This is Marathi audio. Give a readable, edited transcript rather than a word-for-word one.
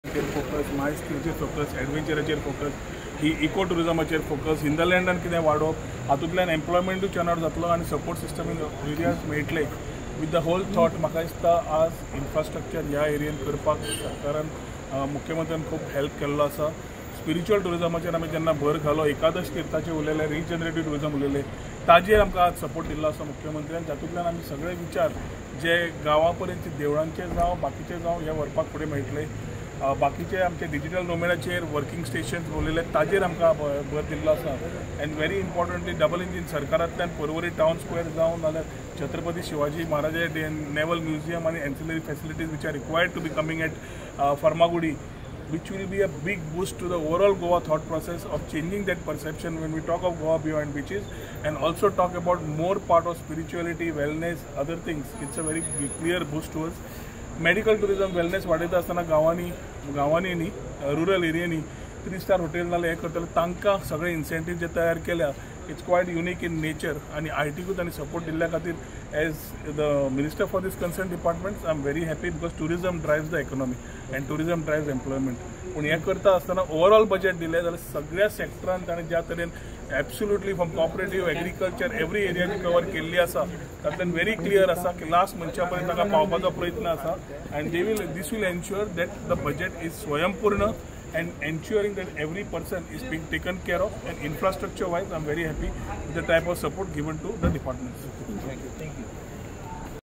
फोकस, माय स्किलचेर फोकस, एडवेंचराचेर फोकस, ही इको टुरिजमाचेर फोकस, हिंदरलँडान कितें वाडोवप, हातूंतल्यान एम्प्लॉयमेंटूय जनरेट जातलो आनी सपोर्ट सिस्टम इन एरियाज मेळटले. विथ द होल थॉट म्हाका दिसता आज इन्फ्रास्ट्रक्चर ह्या एरियेन करपाक सरकारान मुख्यमंत्र्यान खूब हेल्प केल्लो आसा. स्पिरिच्युअल टुरिजमाचेर आमी जेन्ना भर घालो, एकादश तीर्थाचेर उलयले, रिजनरेटीव टुरिजम उलयले, ताजेर आमकां आज सपोर्ट दिल्लो आसा मुख्यमंत्र्यान. जातूंतल्यान आमी सगळे विचार जे गांवा पर्यंत देवळांचे जावं बाकीचे जावं हे व्हरपाक फुडें मेळटले. बाकीचे आमचे डिजिटल नोमेडाचेर वर्किंग स्टेशन्स उलयले, ताजेर आमकां भर दिल्लो आसा. And very importantly double engine सरकारांतल्यान पर्वरी टावन स्क्वेअर जावं नाल्यार छत्रपती शिवाजी महाराज नेवल म्युझियम आनी ancillary facilities which are required to be coming at Farmagudi, which will be a big boost to the overall Goa thought process of changing that perception when we talk of Goa beyond beaches, and also talk about more part of spirituality, wellness, other things. It's a very clear boost to us. Medical tourism, wellness वाडयता आसतना गांवांनी न्ही, रुरल एरियांनी 3-स्टार हॉटेल नाल्यार हें करतले तांकां सगळे इन्सेंटीव जे तयार केल्या. It's quite unique in nature आनी आयटीकूच आनी सपोर्ट दिल्ल्या खातीर as the minister for these concern departments I am very happy because tourism drives the economy and tourism drives employment. पूण हें करता आसतना ओवरऑल बजेट दिलें जाल्यार सगळ्या सेक्टरान ताणें ज्या तरेन absolutely from cooperative agriculture every area जी कवर केल्ली आसा तातूंतल्यान व्हेरी क्लियर आसा की लास्ट मनशा पर्यंत ताका पावपाचो प्रयत्न आसा. And this will ensure that the budget is स्वयंपूर्ण and ensuring that every person is being taken care of. And infrastructure wise, I'm very happy with the type of support given to the departments. Thank you.